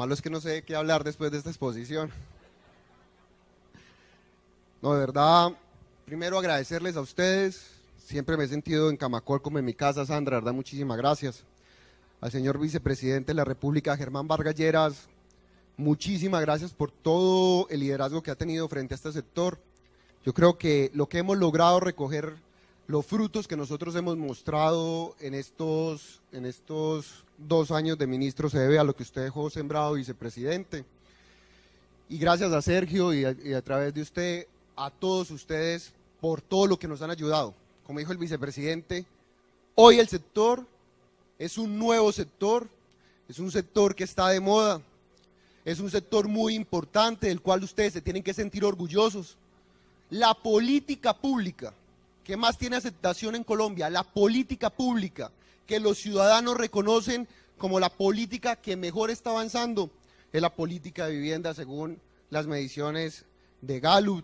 malo es que no sé qué hablar después de esta exposición. No, de verdad, primero agradecerles a ustedes. Siempre me he sentido en Camacol como en mi casa, Sandra, de verdad, muchísimas gracias. Al señor vicepresidente de la República, Germán Vargas Lleras, muchísimas gracias por todo el liderazgo que ha tenido frente a este sector. Yo creo que lo que hemos logrado recoger, los frutos que nosotros hemos mostrado en estos 2 años de ministro se debe a lo que usted dejó sembrado, vicepresidente. Y gracias a Sergio y a través de usted, a todos ustedes por todo lo que nos han ayudado. Como dijo el vicepresidente, hoy el sector es un nuevo sector, es un sector que está de moda, es un sector muy importante del cual ustedes se tienen que sentir orgullosos. La política pública que más tiene aceptación en Colombia, la política pública que los ciudadanos reconocen como la política que mejor está avanzando, es la política de vivienda según las mediciones de Gallup.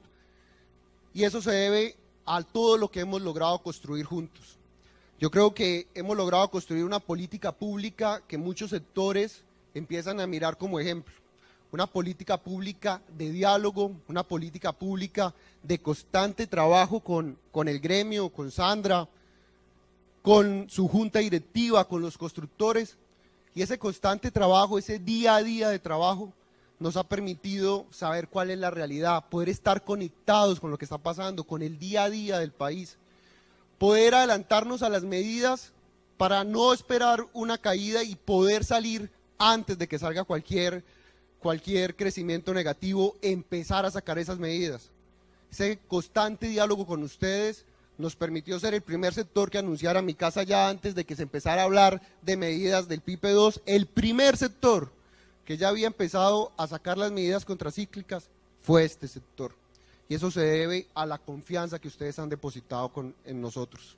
Y eso se debe a todo lo que hemos logrado construir juntos. Yo creo que hemos logrado construir una política pública que muchos sectores empiezan a mirar como ejemplo. Una política pública de diálogo, una política pública de constante trabajo con el gremio, con Sandra, con su junta directiva, con los constructores. Y ese constante trabajo, ese día a día de trabajo, nos ha permitido saber cuál es la realidad, poder estar conectados con lo que está pasando, con el día a día del país, poder adelantarnos a las medidas para no esperar una caída y poder salir antes de que salga cualquier crecimiento negativo, empezar a sacar esas medidas. Ese constante diálogo con ustedes nos permitió ser el primer sector que anunciara Mi Casa Ya antes de que se empezara a hablar de medidas del PIPE 2, el primer sector que ya había empezado a sacar las medidas contracíclicas fue este sector. Y eso se debe a la confianza que ustedes han depositado en nosotros.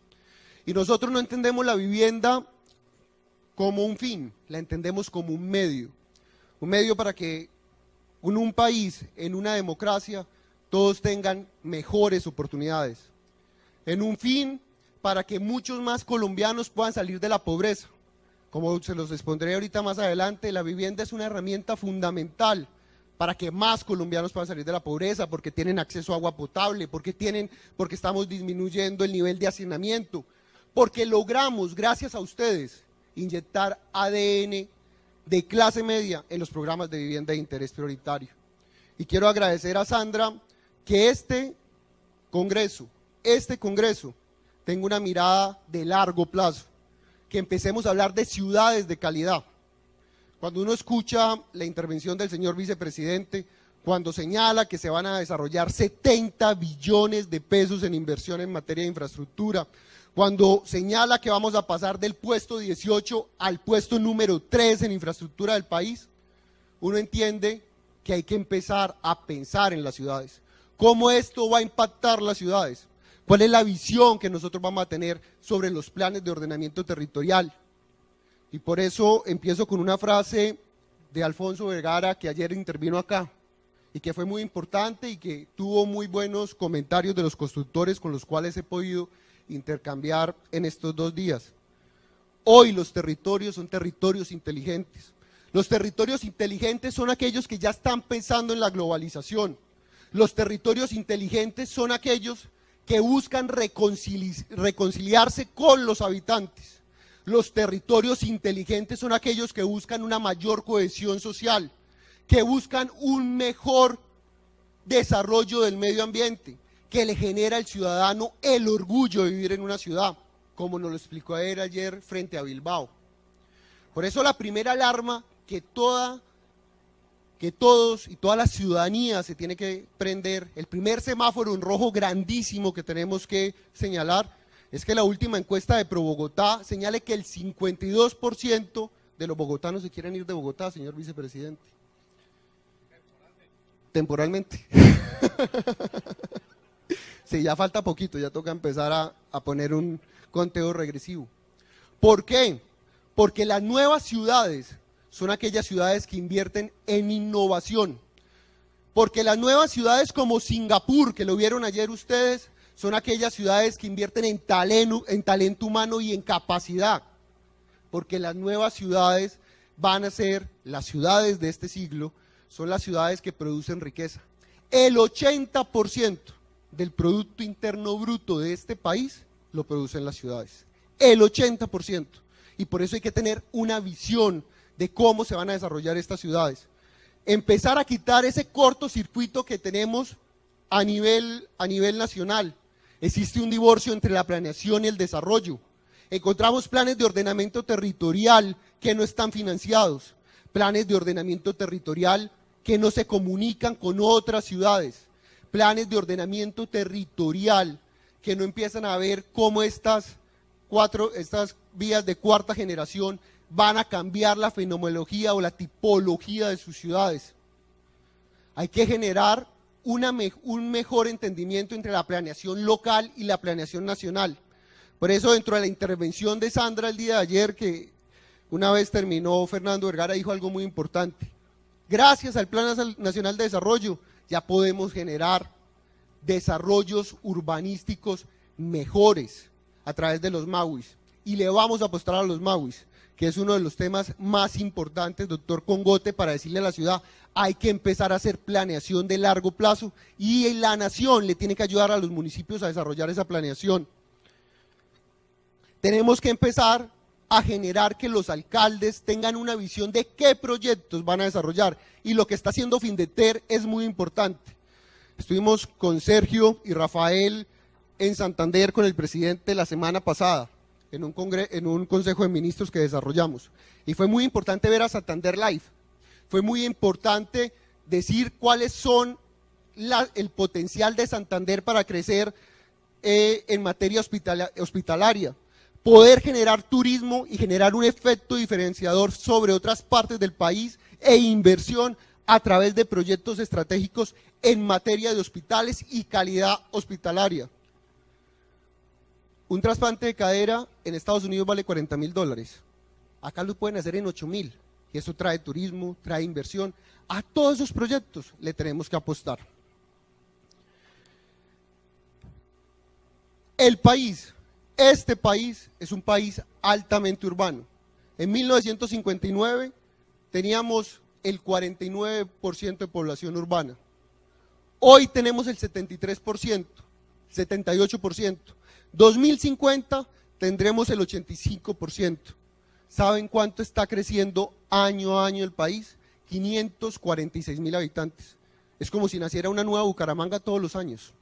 Y nosotros no entendemos la vivienda como un fin, la entendemos como un medio para que en un país, en una democracia, todos tengan mejores oportunidades. En un fin para que muchos más colombianos puedan salir de la pobreza. Como se los expondré ahorita más adelante, la vivienda es una herramienta fundamental para que más colombianos puedan salir de la pobreza, porque tienen acceso a agua potable, porque estamos disminuyendo el nivel de hacinamiento, porque logramos, gracias a ustedes, inyectar ADN de clase media en los programas de vivienda de interés prioritario. Y quiero agradecer a Sandra que este Congreso tenga una mirada de largo plazo, que empecemos a hablar de ciudades de calidad. Cuando uno escucha la intervención del señor vicepresidente, cuando señala que se van a desarrollar 70 billones de pesos en inversión en materia de infraestructura, cuando señala que vamos a pasar del puesto 18 al puesto número 3 en infraestructura del país, uno entiende que hay que empezar a pensar en las ciudades. ¿Cómo esto va a impactar las ciudades? ¿Cuál es la visión que nosotros vamos a tener sobre los planes de ordenamiento territorial? Y por eso empiezo con una frase de Alfonso Vergara, que ayer intervino acá, y que fue muy importante y que tuvo muy buenos comentarios de los constructores con los cuales he podido intercambiar en estos 2 días. Hoy los territorios son territorios inteligentes. Los territorios inteligentes son aquellos que ya están pensando en la globalización. Los territorios inteligentes son aquellos que buscan reconciliarse con los habitantes. Los territorios inteligentes son aquellos que buscan una mayor cohesión social, que buscan un mejor desarrollo del medio ambiente, que le genera al ciudadano el orgullo de vivir en una ciudad, como nos lo explicó ayer frente a Bilbao. Por eso la primera alarma que todos y toda la ciudadanía se tiene que prender, el primer semáforo en rojo grandísimo que tenemos que señalar, es que la última encuesta de ProBogotá señale que el 52% de los bogotanos se quieren ir de Bogotá, señor vicepresidente. Temporalmente. Sí, ya falta poquito, ya toca empezar a poner un conteo regresivo. ¿Por qué? Porque las nuevas ciudades son aquellas ciudades que invierten en innovación. Porque las nuevas ciudades como Singapur, que lo vieron ayer ustedes, son aquellas ciudades que invierten en talento humano y en capacidad. Porque las nuevas ciudades van a ser las ciudades de este siglo, son las ciudades que producen riqueza. El 80% del Producto Interno Bruto de este país lo producen las ciudades. El 80%. Y por eso hay que tener una visión de cómo se van a desarrollar estas ciudades. Empezar a quitar ese cortocircuito que tenemos a nivel nacional. Existe un divorcio entre la planeación y el desarrollo. Encontramos planes de ordenamiento territorial que no están financiados, planes de ordenamiento territorial que no se comunican con otras ciudades, planes de ordenamiento territorial que no empiezan a ver cómo estas vías de cuarta generación van a cambiar la fenomenología o la tipología de sus ciudades. Hay que generar un mejor entendimiento entre la planeación local y la planeación nacional. Por eso, dentro de la intervención de Sandra el día de ayer, que una vez terminó, Fernando Vergara dijo algo muy importante. Gracias al Plan Nacional de Desarrollo ya podemos generar desarrollos urbanísticos mejores a través de los MAUIs, y le vamos a apostar a los MAUIs, que es uno de los temas más importantes, doctor Congote, para decirle a la ciudad, hay que empezar a hacer planeación de largo plazo, y la nación le tiene que ayudar a los municipios a desarrollar esa planeación. Tenemos que empezar a generar que los alcaldes tengan una visión de qué proyectos van a desarrollar, y lo que está haciendo Findeter es muy importante. Estuvimos con Sergio y Rafael en Santander con el presidente la semana pasada, en un consejo de ministros que desarrollamos, y fue muy importante ver a Santander Live, fue muy importante decir cuáles son el potencial de Santander para crecer en materia hospitalaria, poder generar turismo y generar un efecto diferenciador sobre otras partes del país e inversión a través de proyectos estratégicos en materia de hospitales y calidad hospitalaria. Un trasplante de cadera en Estados Unidos vale $40.000, acá lo pueden hacer en 8.000, y eso trae turismo, trae inversión. A todos esos proyectos le tenemos que apostar. El país, este país es un país altamente urbano. En 1959 teníamos el 49% de población urbana. Hoy tenemos el 73%, 78%. 2050 tendremos el 85%. ¿Saben cuánto está creciendo año a año el país? 546.000 habitantes. Es como si naciera una nueva Bucaramanga todos los años.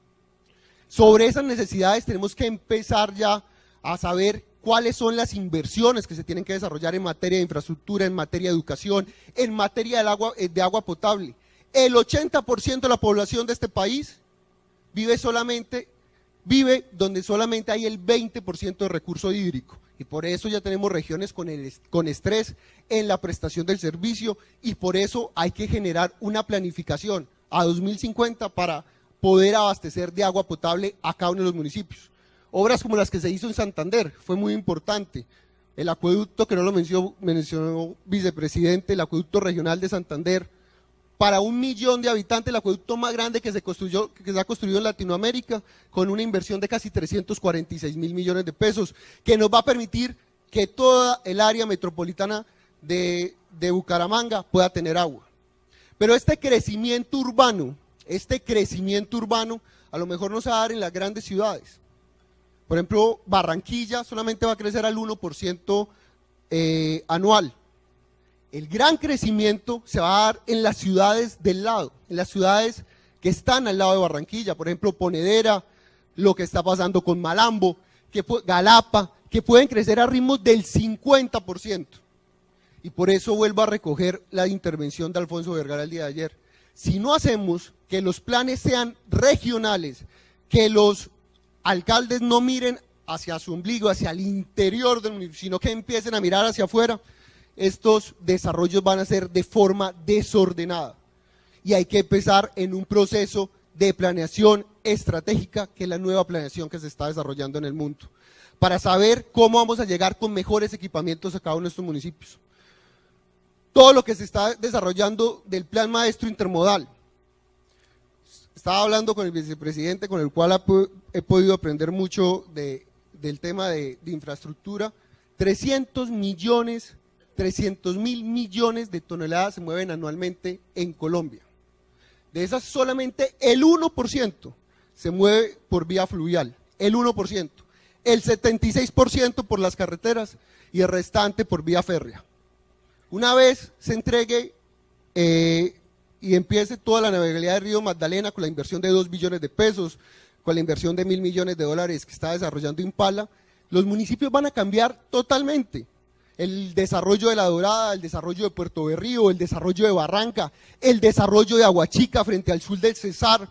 Sobre esas necesidades tenemos que empezar ya a saber cuáles son las inversiones que se tienen que desarrollar en materia de infraestructura, en materia de educación, en materia de agua potable. El 80% de la población de este país vive donde solamente hay el 20% de recurso hídrico, y por eso ya tenemos regiones con estrés en la prestación del servicio, y por eso hay que generar una planificación a 2050 para poder abastecer de agua potable a cada uno de los municipios. Obras como las que se hizo en Santander, fue muy importante. El acueducto, que no lo mencionó vicepresidente, el acueducto regional de Santander, para 1 millón de habitantes, el acueducto más grande que se ha construido en Latinoamérica, con una inversión de casi 346.000 millones de pesos, que nos va a permitir que toda el área metropolitana de Bucaramanga pueda tener agua. Pero este crecimiento urbano a lo mejor no se va a dar en las grandes ciudades. Por ejemplo, Barranquilla solamente va a crecer al 1% anual. El gran crecimiento se va a dar en las ciudades del lado, en las ciudades que están al lado de Barranquilla, por ejemplo, Ponedera, lo que está pasando con Malambo, Galapa, que pueden crecer a ritmos del 50%. Y por eso vuelvo a recoger la intervención de Alfonso Vergara el día de ayer. Si no hacemos que los planes sean regionales, que los alcaldes no miren hacia su ombligo, hacia el interior del municipio, sino que empiecen a mirar hacia afuera, estos desarrollos van a ser de forma desordenada. Y hay que empezar en un proceso de planeación estratégica, que es la nueva planeación que se está desarrollando en el mundo, para saber cómo vamos a llegar con mejores equipamientos a cada uno de estos municipios. Todo lo que se está desarrollando del Plan Maestro Intermodal. Estaba hablando con el vicepresidente, con el cual he podido aprender mucho del tema de infraestructura. 300 millones 300.000 millones de toneladas se mueven anualmente en Colombia. De esas solamente el 1% se mueve por vía fluvial, el 1%, el 76% por las carreteras y el restante por vía férrea. Una vez se entregue y empiece toda la navegabilidad del río Magdalena con la inversión de 2 billones de pesos, con la inversión de 1.000 millones de dólares que está desarrollando Impala, los municipios van a cambiar totalmente. El desarrollo de La Dorada, el desarrollo de Puerto Berrío, el desarrollo de Barranca, el desarrollo de Aguachica frente al sur del Cesar,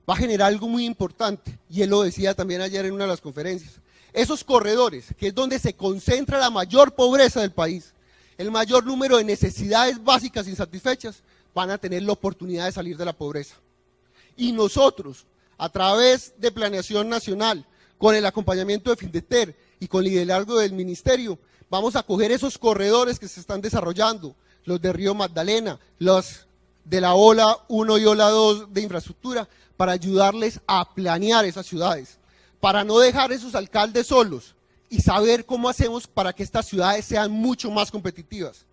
va a generar algo muy importante, y él lo decía también ayer en una de las conferencias. Esos corredores, que es donde se concentra la mayor pobreza del país, el mayor número de necesidades básicas insatisfechas, van a tener la oportunidad de salir de la pobreza. Y nosotros, a través de Planeación Nacional, con el acompañamiento de Findeter y con liderazgo del Ministerio, vamos a coger esos corredores que se están desarrollando, los de Río Magdalena, los de la Ola 1 y Ola 2 de infraestructura, para ayudarles a planear esas ciudades, para no dejar esos alcaldes solos y saber cómo hacemos para que estas ciudades sean mucho más competitivas.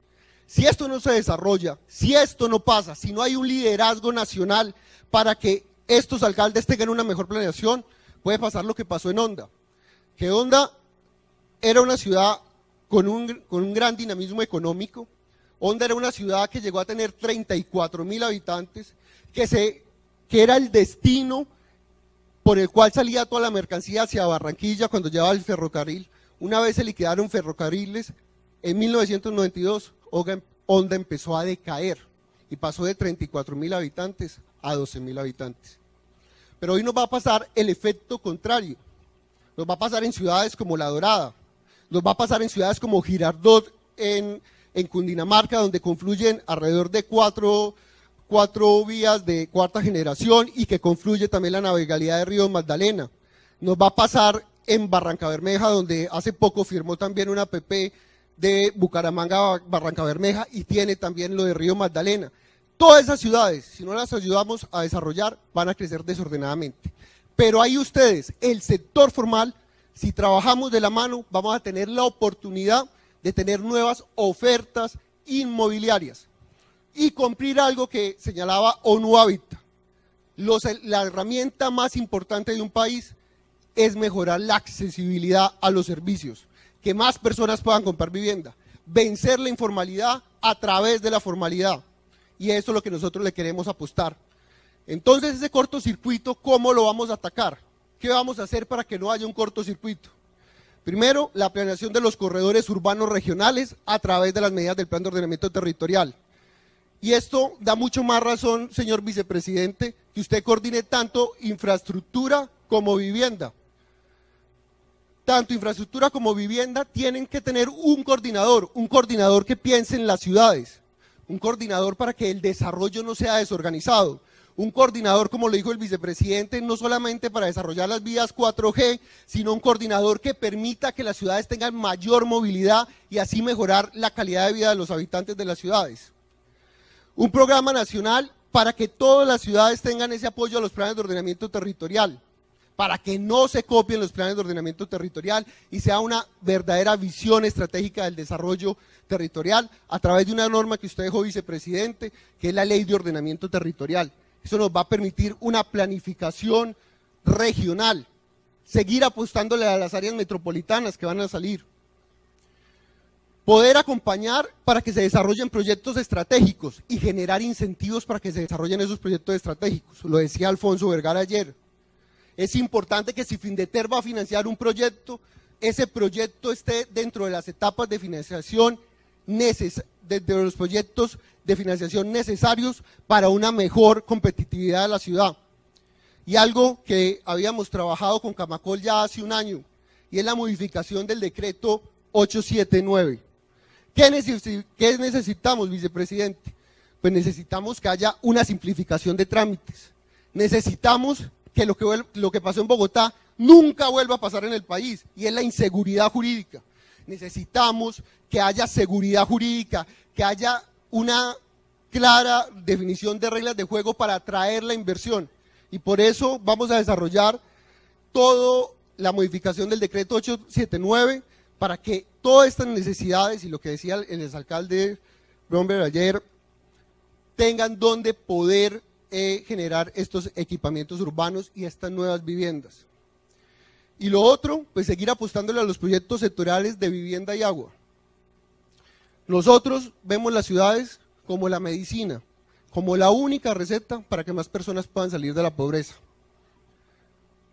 Si esto no se desarrolla, si esto no pasa, si no hay un liderazgo nacional para que estos alcaldes tengan una mejor planeación, puede pasar lo que pasó en Honda, que Honda era una ciudad con un gran dinamismo económico. Honda era una ciudad que llegó a tener 34.000 habitantes, que era el destino por el cual salía toda la mercancía hacia Barranquilla cuando llevaba el ferrocarril. Una vez se liquidaron ferrocarriles, en 1992 Honda empezó a decaer y pasó de 34.000 habitantes a 12.000 habitantes. Pero hoy nos va a pasar el efecto contrario, nos va a pasar en ciudades como La Dorada, nos va a pasar en ciudades como Girardot en Cundinamarca, donde confluyen alrededor de cuatro vías de cuarta generación y que confluye también la navegabilidad de Río Magdalena. Nos va a pasar en Barrancabermeja, donde hace poco firmó también una APP de Bucaramanga a Barrancabermeja y tiene también lo de Río Magdalena. Todas esas ciudades, si no las ayudamos a desarrollar, van a crecer desordenadamente. Pero ahí ustedes, el sector formal, si trabajamos de la mano, vamos a tener la oportunidad de tener nuevas ofertas inmobiliarias y cumplir algo que señalaba ONU Habitat. La herramienta más importante de un país es mejorar la accesibilidad a los servicios, que más personas puedan comprar vivienda, vencer la informalidad a través de la formalidad, y eso es lo que nosotros le queremos apostar. Entonces, ese cortocircuito, ¿cómo lo vamos a atacar? ¿Qué vamos a hacer para que no haya un cortocircuito? Primero, la planeación de los corredores urbanos regionales a través de las medidas del Plan de Ordenamiento Territorial. Y esto da mucho más razón, señor vicepresidente, que usted coordine tanto infraestructura como vivienda. Tanto infraestructura como vivienda tienen que tener un coordinador que piense en las ciudades, un coordinador para que el desarrollo no sea desorganizado, un coordinador, como lo dijo el vicepresidente, no solamente para desarrollar las vías 4G, sino un coordinador que permita que las ciudades tengan mayor movilidad y así mejorar la calidad de vida de los habitantes de las ciudades. Un programa nacional para que todas las ciudades tengan ese apoyo a los planes de ordenamiento territorial, para que no se copien los planes de ordenamiento territorial y sea una verdadera visión estratégica del desarrollo territorial a través de una norma que usted dejó, vicepresidente, que es la Ley de Ordenamiento Territorial. Eso nos va a permitir una planificación regional, seguir apostándole a las áreas metropolitanas que van a salir. Poder acompañar para que se desarrollen proyectos estratégicos y generar incentivos para que se desarrollen esos proyectos estratégicos. Lo decía Alfonso Vergara ayer. Es importante que si Findeter va a financiar un proyecto, ese proyecto esté dentro de las etapas de financiación dentro de los proyectos de financiación necesarios para una mejor competitividad de la ciudad. Y algo que habíamos trabajado con Camacol ya hace un año, y es la modificación del decreto 879. ¿Qué necesitamos, vicepresidente? Pues necesitamos que haya una simplificación de trámites. Necesitamos que lo que pasó en Bogotá nunca vuelva a pasar en el país, y es la inseguridad jurídica. Necesitamos que haya seguridad jurídica, que haya una clara definición de reglas de juego para atraer la inversión. Y por eso vamos a desarrollar toda la modificación del decreto 879 para que todas estas necesidades y lo que decía el exalcalde Bromberg ayer, tengan donde poder generar estos equipamientos urbanos y estas nuevas viviendas. Y lo otro, pues seguir apostándole a los proyectos sectoriales de vivienda y agua. Nosotros vemos las ciudades como la medicina, como la única receta para que más personas puedan salir de la pobreza.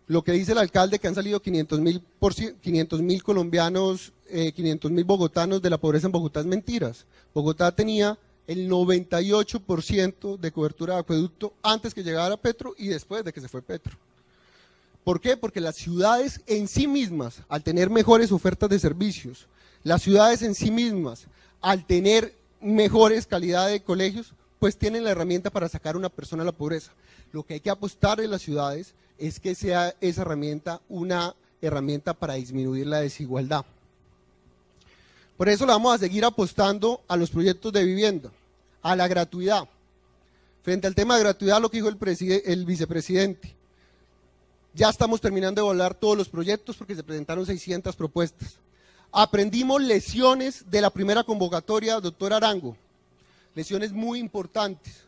Lo que dice el alcalde, que han salido 500.000 colombianos, 500.000 bogotanos de la pobreza en Bogotá, es mentiras. Bogotá tenía el 98% de cobertura de acueducto antes que llegara Petro y después de que se fue Petro. ¿Por qué? Porque las ciudades en sí mismas, al tener mejores ofertas de servicios, las ciudades en sí mismas, al tener mejores calidad de colegios, pues tienen la herramienta para sacar a una persona a la pobreza. Lo que hay que apostar en las ciudades es que sea esa herramienta una herramienta para disminuir la desigualdad. Por eso le vamos a seguir apostando a los proyectos de vivienda, a la gratuidad. Frente al tema de gratuidad, lo que dijo el vicepresidente, ya estamos terminando de evaluar todos los proyectos porque se presentaron 600 propuestas. Aprendimos lecciones de la primera convocatoria, doctor Arango, lecciones muy importantes.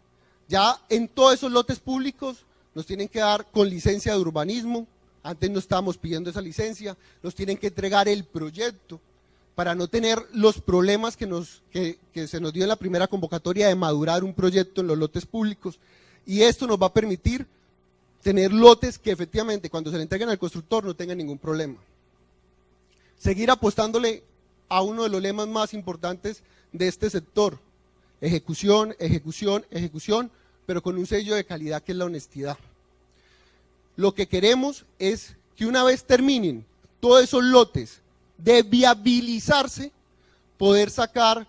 Ya en todos esos lotes públicos nos tienen que dar con licencia de urbanismo, antes no estábamos pidiendo esa licencia, nos tienen que entregar el proyecto para no tener los problemas que se nos dio en la primera convocatoria de madurar un proyecto en los lotes públicos, y esto nos va a permitir tener lotes que efectivamente cuando se le entreguen al constructor no tengan ningún problema. Seguir apostándole a uno de los lemas más importantes de este sector, ejecución, ejecución, ejecución, pero con un sello de calidad que es la honestidad. Lo que queremos es que una vez terminen todos esos lotes de viabilizarse, poder sacar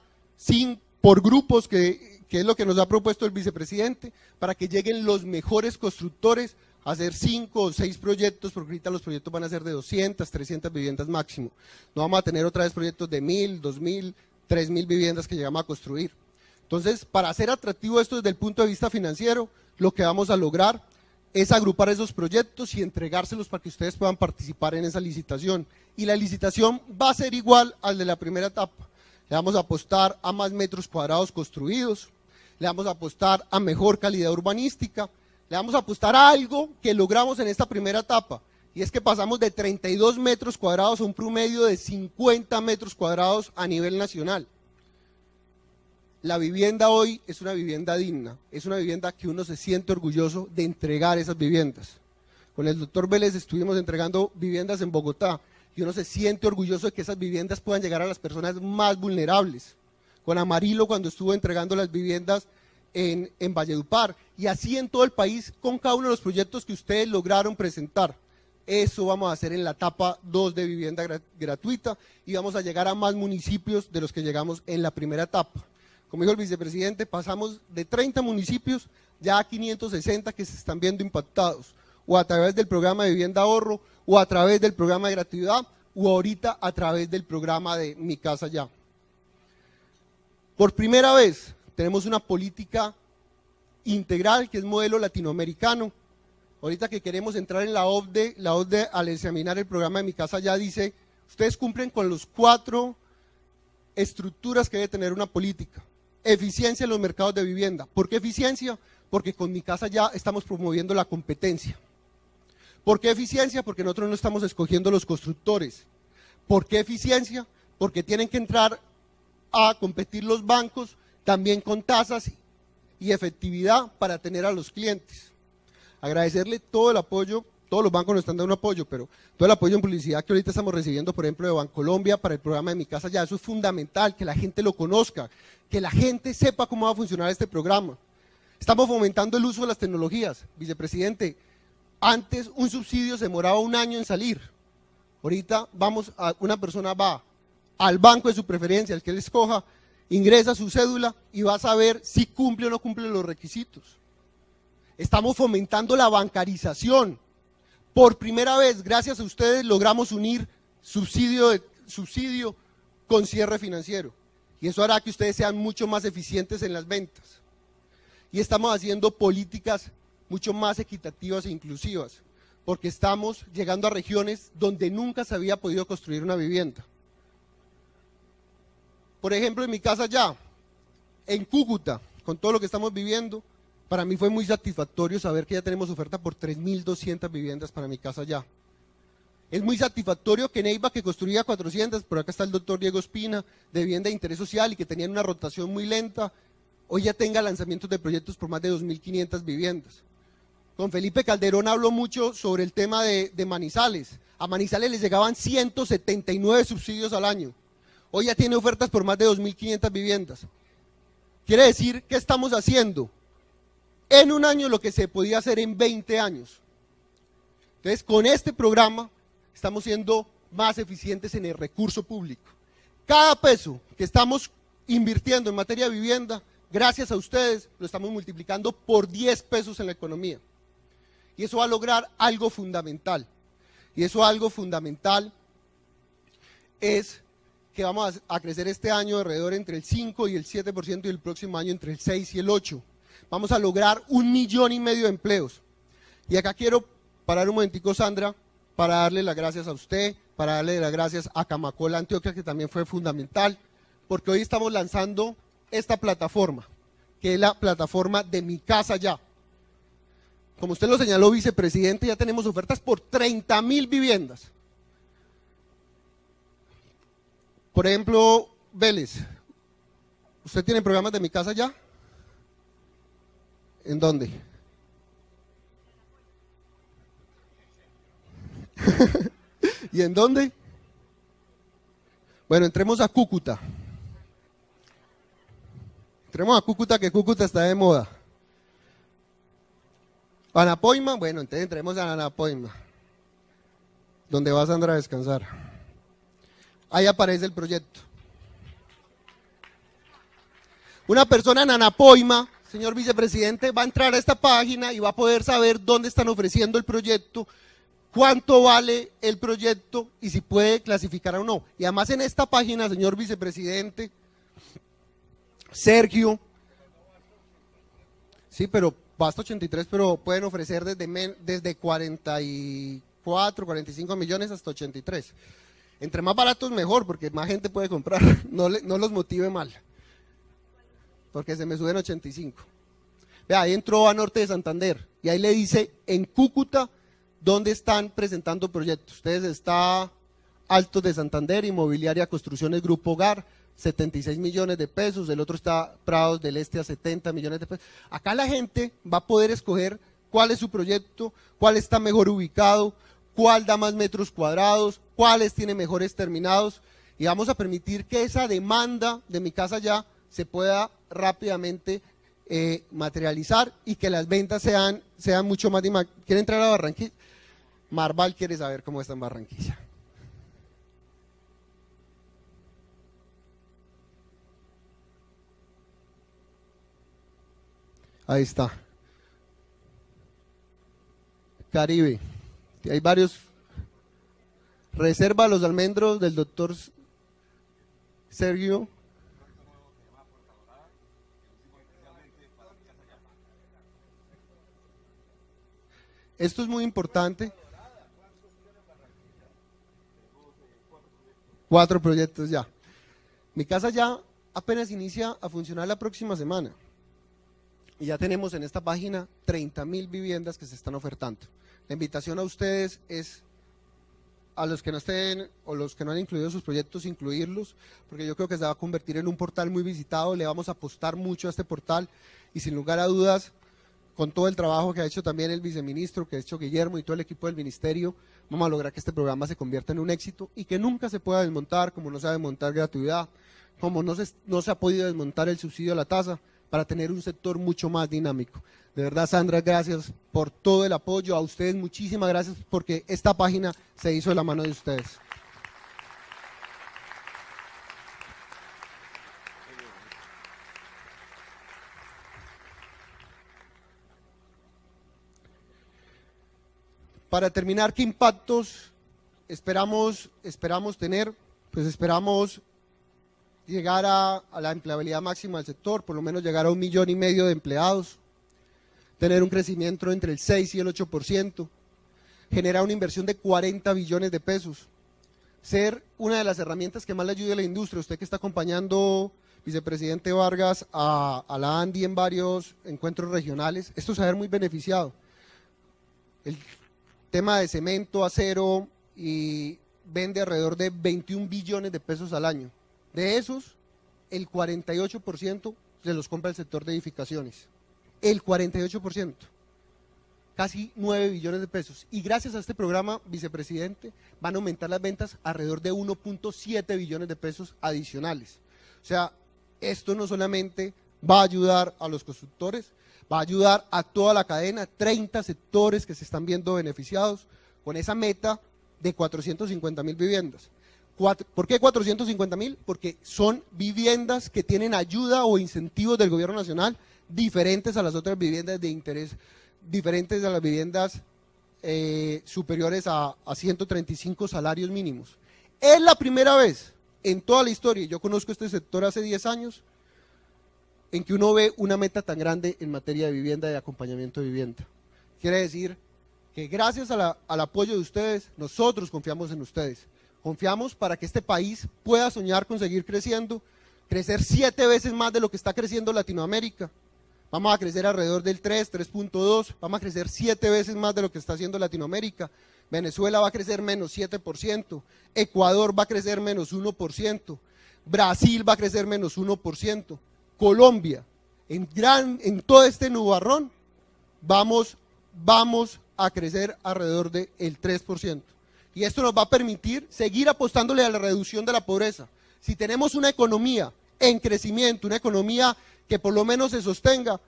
por grupos, que es lo que nos ha propuesto el vicepresidente, para que lleguen los mejores constructores a hacer 5 o 6 proyectos, porque ahorita los proyectos van a ser de 200, 300 viviendas máximo. No vamos a tener otra vez proyectos de 1.000, 2.000, 3.000 viviendas que llegamos a construir. Entonces, para hacer atractivo esto desde el punto de vista financiero, lo que vamos a lograr es agrupar esos proyectos y entregárselos para que ustedes puedan participar en esa licitación. Y la licitación va a ser igual al de la primera etapa. Le vamos a apostar a más metros cuadrados construidos, le vamos a apostar a mejor calidad urbanística, le vamos a apostar a algo que logramos en esta primera etapa, y es que pasamos de 32 metros cuadrados a un promedio de 50 metros cuadrados a nivel nacional. La vivienda hoy es una vivienda digna, es una vivienda que uno se siente orgulloso de entregar esas viviendas. Con el doctor Vélez estuvimos entregando viviendas en Bogotá y uno se siente orgulloso de que esas viviendas puedan llegar a las personas más vulnerables. Con Amarillo cuando estuvo entregando las viviendas en Valledupar, y así en todo el país con cada uno de los proyectos que ustedes lograron presentar. Eso vamos a hacer en la etapa 2 de vivienda gratuita y vamos a llegar a más municipios de los que llegamos en la primera etapa. Como dijo el vicepresidente, pasamos de 30 municipios ya a 560 que se están viendo impactados, o a través del programa de vivienda ahorro, o a través del programa de gratuidad, o ahorita a través del programa de Mi Casa Ya. Por primera vez tenemos una política integral que es modelo latinoamericano. Ahorita que queremos entrar en la OCDE al examinar el programa de Mi Casa Ya dice, ustedes cumplen con los 4 estructuras que debe tener una política. Eficiencia en los mercados de vivienda. ¿Por qué eficiencia? Porque con Mi Casa Ya estamos promoviendo la competencia. ¿Por qué eficiencia? Porque nosotros no estamos escogiendo los constructores. ¿Por qué eficiencia? Porque tienen que entrar a competir los bancos también con tasas y efectividad para tener a los clientes. Agradecerle todo el apoyo, todos los bancos nos están dando un apoyo, pero todo el apoyo en publicidad que ahorita estamos recibiendo, por ejemplo, de Bancolombia para el programa de Mi Casa Ya, eso es fundamental, que la gente lo conozca, que la gente sepa cómo va a funcionar este programa. Estamos fomentando el uso de las tecnologías, vicepresidente. Antes un subsidio se demoraba 1 año en salir, ahorita una persona va al banco de su preferencia, el que él escoja, ingresa su cédula y va a saber si cumple o no cumple los requisitos. Estamos fomentando la bancarización. Por primera vez, gracias a ustedes, logramos unir subsidio con cierre financiero. Y eso hará que ustedes sean mucho más eficientes en las ventas. Y estamos haciendo políticas mucho más equitativas e inclusivas, porque estamos llegando a regiones donde nunca se había podido construir una vivienda. Por ejemplo, en mi casa ya, en Cúcuta, con todo lo que estamos viviendo, para mí fue muy satisfactorio saber que ya tenemos oferta por 3.200 viviendas para mi casa ya. Es muy satisfactorio que Neiva, que construía 400, por acá está el doctor Diego Espina, de vivienda de interés social y que tenían una rotación muy lenta, hoy ya tenga lanzamientos de proyectos por más de 2.500 viviendas. Con Felipe Calderón habló mucho sobre el tema de Manizales. A Manizales les llegaban 179 subsidios al año. Hoy ya tiene ofertas por más de 2.500 viviendas. Quiere decir que estamos haciendo en un año lo que se podía hacer en 20 años. Entonces, con este programa estamos siendo más eficientes en el recurso público. Cada peso que estamos invirtiendo en materia de vivienda, gracias a ustedes, lo estamos multiplicando por 10 pesos en la economía. Y eso va a lograr algo fundamental. Y eso algo fundamental es que vamos a crecer este año alrededor entre el 5 y el 7% y el próximo año entre el 6 y el 8%. Vamos a lograr 1,5 millones de empleos. Y acá quiero parar un momentico, Sandra, para darle las gracias a usted, para darle las gracias a Camacol Antioquia, que también fue fundamental, porque hoy estamos lanzando esta plataforma, que es la plataforma de Mi Casa Ya. Como usted lo señaló, vicepresidente, ya tenemos ofertas por 30.000 viviendas. Por ejemplo, Vélez, ¿usted tiene programas de Mi Casa Ya? ¿En dónde? ¿Y en dónde? Bueno, entremos a Cúcuta. Entremos a Cúcuta, que Cúcuta está de moda. Anapoima, bueno, entonces entremos a Anapoima, donde va Sandra a descansar. Ahí aparece el proyecto. Una persona en Anapoima, señor vicepresidente, va a entrar a esta página y va a poder saber dónde están ofreciendo el proyecto, cuánto vale el proyecto y si puede clasificar o no. Y además en esta página, señor vicepresidente, Sergio, sí, pero basta 83, pero pueden ofrecer desde 44, 45 millones hasta 83. Entre más baratos mejor, porque más gente puede comprar, no los motive mal, porque se me suben 85. Vea, ahí entró a Norte de Santander, y ahí le dice, en Cúcuta, ¿dónde están presentando proyectos? Ustedes está Altos de Santander, Inmobiliaria Construcciones Grupo Hogar, 76 millones de pesos, el otro está Prados del Este a 70 millones de pesos. Acá la gente va a poder escoger cuál es su proyecto, cuál está mejor ubicado, cuál da más metros cuadrados, cuáles tiene mejores terminados, y vamos a permitir que esa demanda de Mi Casa Ya se pueda rápidamente materializar y que las ventas sean mucho más dinámicas. ¿Quiere entrar a Barranquilla? Marval quiere saber cómo está en Barranquilla. Ahí está. Caribe. Hay varios. Reserva Los Almendros del doctor Sergio. Esto es muy importante. 4 proyectos ya. Mi Casa Ya apenas inicia a funcionar la próxima semana. Y ya tenemos en esta página 30.000 viviendas que se están ofertando. La invitación a ustedes es a los que no estén o los que no han incluido sus proyectos, incluirlos, porque yo creo que se va a convertir en un portal muy visitado, le vamos a apostar mucho a este portal y sin lugar a dudas, con todo el trabajo que ha hecho también el viceministro, que ha hecho Guillermo y todo el equipo del ministerio, vamos a lograr que este programa se convierta en un éxito y que nunca se pueda desmontar, como no se va a desmontar gratuidad, como no se ha podido desmontar el subsidio a la tasa, para tener un sector mucho más dinámico. De verdad, Sandra, gracias por todo el apoyo, a ustedes muchísimas gracias porque esta página se hizo de la mano de ustedes. Para terminar, ¿qué impactos esperamos tener? Pues esperamos llegar a la empleabilidad máxima del sector, por lo menos llegar a 1,5 millones de empleados, tener un crecimiento entre el 6 y el 8%, generar una inversión de 40 billones de pesos, ser una de las herramientas que más le ayude a la industria. Usted que está acompañando, vicepresidente Vargas, a la ANDI en varios encuentros regionales, esto se va a ver muy beneficiado. El tema de cemento, acero, y vende alrededor de 21 billones de pesos al año. De esos, el 48% se los compra el sector de edificaciones. El 48%. Casi 9 billones de pesos. Y gracias a este programa, vicepresidente, van a aumentar las ventas alrededor de 1.7 billones de pesos adicionales. O sea, esto no solamente va a ayudar a los constructores, va a ayudar a toda la cadena, 30 sectores que se están viendo beneficiados con esa meta de 450.000 viviendas. ¿Por qué 450.000? Porque son viviendas que tienen ayuda o incentivos del gobierno nacional diferentes a las otras viviendas de interés, diferentes a las viviendas superiores a 135 salarios mínimos. Es la primera vez en toda la historia, yo conozco este sector hace 10 años, en que uno ve una meta tan grande en materia de vivienda y de acompañamiento de vivienda. Quiere decir que gracias al apoyo de ustedes, nosotros confiamos en ustedes. Confiamos para que este país pueda soñar con seguir creciendo, crecer 7 veces más de lo que está creciendo Latinoamérica. Vamos a crecer alrededor del 3.2, vamos a crecer 7 veces más de lo que está haciendo Latinoamérica. Venezuela va a crecer menos 7%, Ecuador va a crecer menos 1%, Brasil va a crecer menos 1%, Colombia, en todo este nubarrón, vamos a crecer alrededor del 3%. Y esto nos va a permitir seguir apostándole a la reducción de la pobreza. Si tenemos una economía en crecimiento, una economía que por lo menos se sostenga,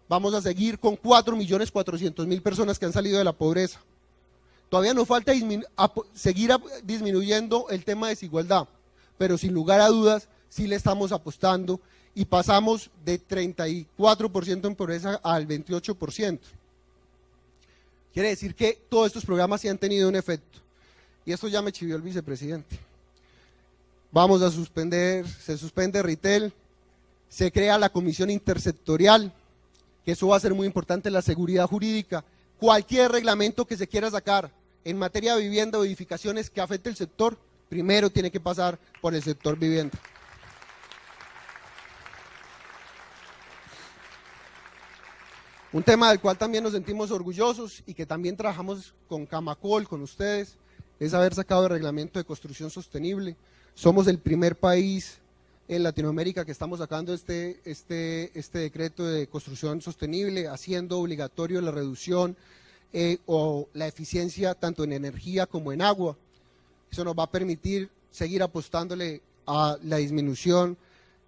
vamos a seguir con 4.400.000 personas que han salido de la pobreza. Todavía nos falta seguir disminuyendo el tema de desigualdad, pero sin lugar a dudas sí le estamos apostando y pasamos de 34% en pobreza al 28%. Quiere decir que todos estos programas sí han tenido un efecto. Y esto ya me chivió el vicepresidente. Vamos a suspender, se suspende Ritel, se crea la comisión intersectorial, que eso va a ser muy importante en la seguridad jurídica. Cualquier reglamento que se quiera sacar en materia de vivienda o edificaciones que afecte el sector, primero tiene que pasar por el sector vivienda. Un tema del cual también nos sentimos orgullosos y que también trabajamos con Camacol, con ustedes, es haber sacado el reglamento de construcción sostenible. Somos el primer país en Latinoamérica que estamos sacando este decreto de construcción sostenible, haciendo obligatorio la reducción o la eficiencia tanto en energía como en agua. Eso nos va a permitir seguir apostándole a la disminución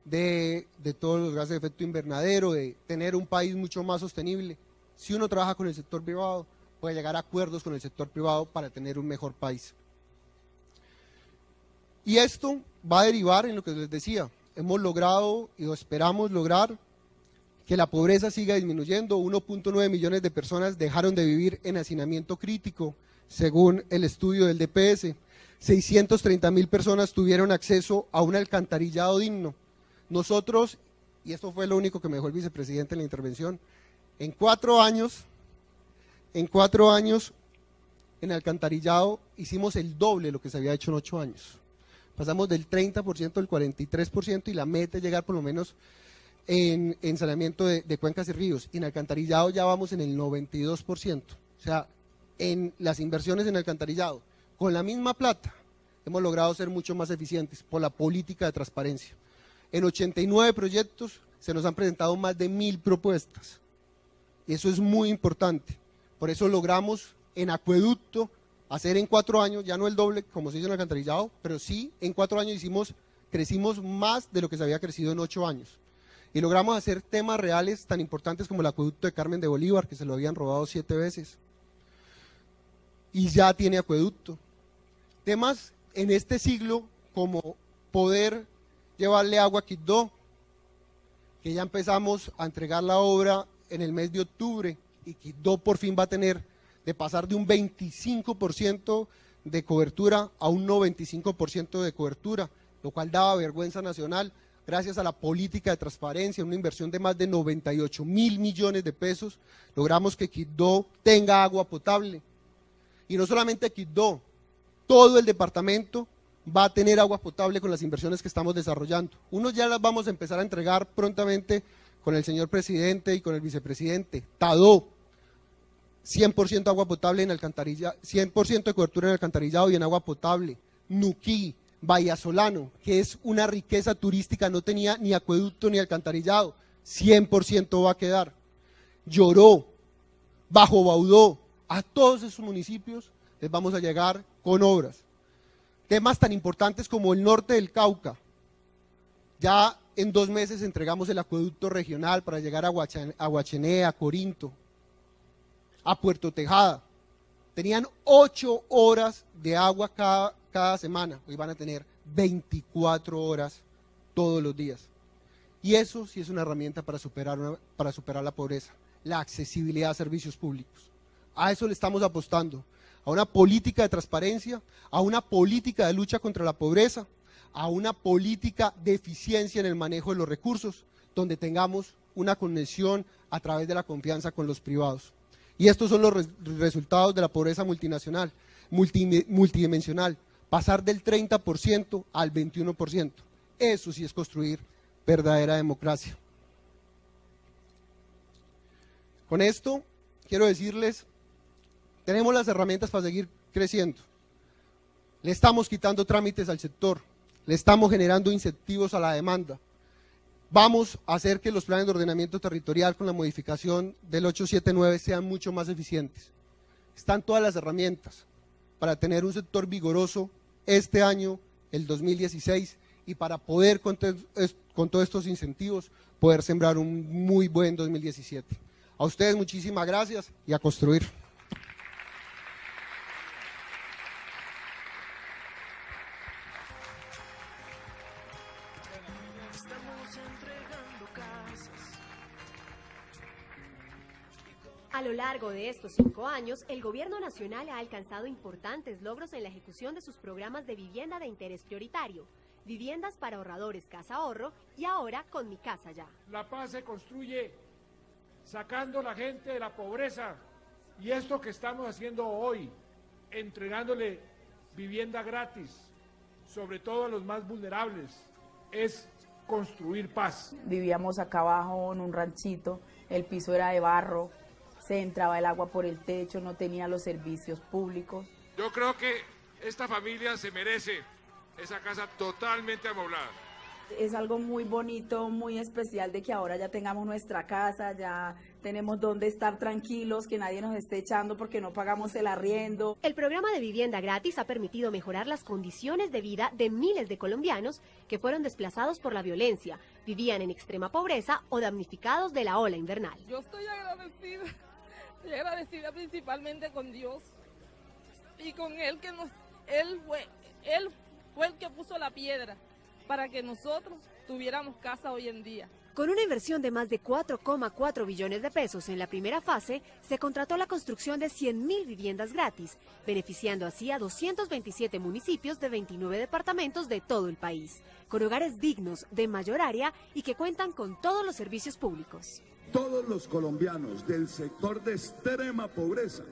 de todos los gases de efecto invernadero, de tener un país mucho más sostenible. Si uno trabaja con el sector privado, puede llegar a acuerdos con el sector privado para tener un mejor país. Y esto va a derivar en lo que les decía, hemos logrado y esperamos lograr que la pobreza siga disminuyendo. 1.9 millones de personas dejaron de vivir en hacinamiento crítico, según el estudio del DPS. 630.000 personas tuvieron acceso a un alcantarillado digno. Nosotros, y esto fue lo único que me dejó el vicepresidente en la intervención, en 4 años en alcantarillado hicimos el doble de lo que se había hecho en 8 años. Pasamos del 30% al 43% y la meta es llegar por lo menos en saneamiento de cuencas y ríos. Y en alcantarillado ya vamos en el 92%. O sea, en las inversiones en alcantarillado, con la misma plata, hemos logrado ser mucho más eficientes por la política de transparencia. En 89 proyectos se nos han presentado más de 1.000 propuestas. Y eso es muy importante. Por eso logramos en acueducto hacer en 4 años, ya no el doble como se hizo en alcantarillado, pero sí en 4 años crecimos más de lo que se había crecido en 8 años. Y logramos hacer temas reales tan importantes como el acueducto de Carmen de Bolívar, que se lo habían robado 7 veces. Y ya tiene acueducto. Temas en este siglo como poder llevarle agua a Quibdó, que ya empezamos a entregar la obra en el mes de octubre y Quibdó por fin va a tener de pasar de un 25% de cobertura a un 95% de cobertura, lo cual daba vergüenza nacional. Gracias a la política de transparencia, una inversión de más de 98.000 millones de pesos, logramos que Quibdó tenga agua potable. Y no solamente Quibdó, todo el departamento va a tener agua potable con las inversiones que estamos desarrollando. Unos ya las vamos a empezar a entregar prontamente con el señor presidente y con el vicepresidente. Tadó, 100% agua potable en alcantarillado, 100% de cobertura en alcantarillado y en agua potable. Nuquí, Vallasolano, que es una riqueza turística, no tenía ni acueducto ni alcantarillado, 100% va a quedar. Lloró, Bajo Baudó, a todos esos municipios les vamos a llegar con obras. Temas tan importantes como el norte del Cauca, ya en 2 meses entregamos el acueducto regional para llegar a Guachené, a Corinto, a Puerto Tejada. Tenían 8 horas de agua cada semana, hoy van a tener 24 horas todos los días. Y eso sí es una herramienta para superar la pobreza, la accesibilidad a servicios públicos. A eso le estamos apostando, a una política de transparencia, a una política de lucha contra la pobreza, a una política de eficiencia en el manejo de los recursos, donde tengamos una conexión a través de la confianza con los privados. Y estos son los resultados de la pobreza multidimensional, pasar del 30% al 21%. Eso sí es construir verdadera democracia. Con esto quiero decirles, tenemos las herramientas para seguir creciendo. Le estamos quitando trámites al sector, le estamos generando incentivos a la demanda. Vamos a hacer que los planes de ordenamiento territorial con la modificación del 879 sean mucho más eficientes. Están todas las herramientas para tener un sector vigoroso este año, el 2016, y para poder con todos estos incentivos poder sembrar un muy buen 2017. A ustedes muchísimas gracias y a construir. A lo largo de estos 5 años, el Gobierno Nacional ha alcanzado importantes logros en la ejecución de sus programas de vivienda de interés prioritario, viviendas para ahorradores Casa Ahorro y ahora con Mi Casa Ya. La paz se construye sacando a la gente de la pobreza y esto que estamos haciendo hoy, entregándole vivienda gratis, sobre todo a los más vulnerables, es construir paz. Vivíamos acá abajo en un ranchito, el piso era de barro, se entraba el agua por el techo, no tenía los servicios públicos. Yo creo que esta familia se merece esa casa totalmente amoblada. Es algo muy bonito, muy especial de que ahora ya tengamos nuestra casa, ya tenemos donde estar tranquilos, que nadie nos esté echando porque no pagamos el arriendo. El programa de vivienda gratis ha permitido mejorar las condiciones de vida de miles de colombianos que fueron desplazados por la violencia, vivían en extrema pobreza o damnificados de la ola invernal. Yo estoy agradecida principalmente con Dios y con Él, Él fue el que puso la piedra para que nosotros tuviéramos casa hoy en día. Con una inversión de más de 4,4 billones de pesos en la primera fase, se contrató la construcción de 100.000 viviendas gratis, beneficiando así a 227 municipios de 29 departamentos de todo el país, con hogares dignos, de mayor área y que cuentan con todos los servicios públicos. Todos los colombianos del sector de extrema pobreza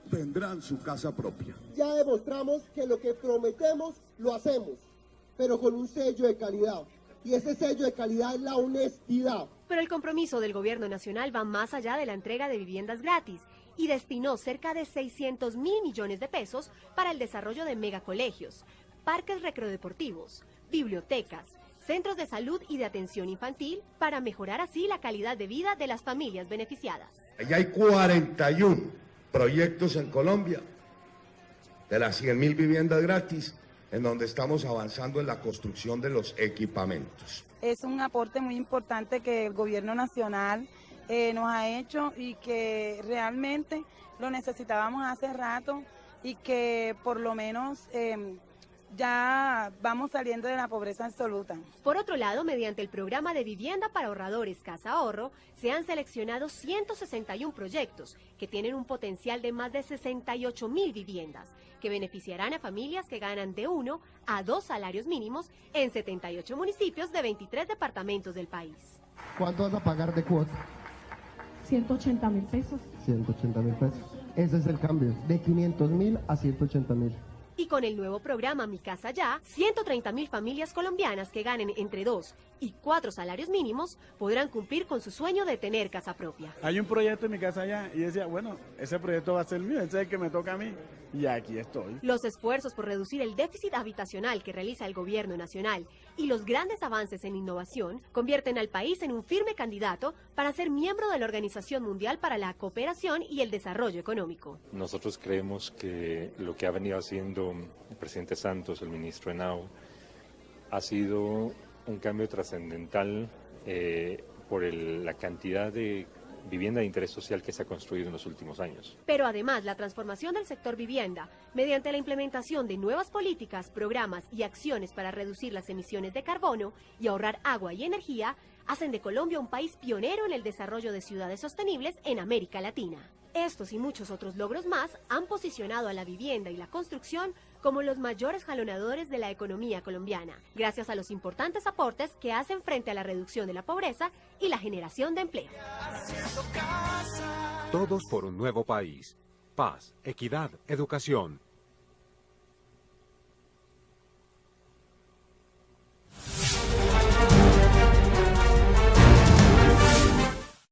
tendrán su casa propia. Ya demostramos que lo que prometemos lo hacemos, pero con un sello de calidad. Y ese sello de calidad es la honestidad. Pero el compromiso del Gobierno Nacional va más allá de la entrega de viviendas gratis y destinó cerca de 600.000 millones de pesos para el desarrollo de megacolegios, parques recreodeportivos, bibliotecas, centros de salud y de atención infantil para mejorar así la calidad de vida de las familias beneficiadas. Ya hay 41 proyectos en Colombia de las 100.000 viviendas gratis, en donde estamos avanzando en la construcción de los equipamientos. Es un aporte muy importante que el Gobierno Nacional nos ha hecho y que realmente lo necesitábamos hace rato y que por lo menos ya vamos saliendo de la pobreza absoluta. Por otro lado, mediante el programa de vivienda para ahorradores Casa Ahorro, se han seleccionado 161 proyectos que tienen un potencial de más de 68.000 viviendas, que beneficiarán a familias que ganan de 1 a 2 salarios mínimos en 78 municipios de 23 departamentos del país. ¿Cuánto vas a pagar de cuota? 180.000 pesos. 180.000 pesos. Ese es el cambio, de 500.000 a 180.000. Y con el nuevo programa Mi Casa Ya, 130.000 familias colombianas que ganen entre 2 y 4 salarios mínimos podrán cumplir con su sueño de tener casa propia. Hay un proyecto en Mi Casa Ya y decía, bueno, ese proyecto va a ser mío, ese es el que me toca a mí. Y aquí estoy. Los esfuerzos por reducir el déficit habitacional que realiza el gobierno nacional y los grandes avances en innovación convierten al país en un firme candidato para ser miembro de la Organización Mundial para la Cooperación y el Desarrollo Económico. Nosotros creemos que lo que ha venido haciendo el presidente Santos, el ministro Henao, ha sido un cambio trascendental por la cantidad de vivienda de interés social que se ha construido en los últimos años. Pero además, la transformación del sector vivienda, mediante la implementación de nuevas políticas, programas y acciones para reducir las emisiones de carbono y ahorrar agua y energía, hacen de Colombia un país pionero en el desarrollo de ciudades sostenibles en América Latina. Estos y muchos otros logros más han posicionado a la vivienda y la construcción como los mayores jalonadores de la economía colombiana, gracias a los importantes aportes que hacen frente a la reducción de la pobreza y la generación de empleo. Todos por un nuevo país. Paz, equidad, educación.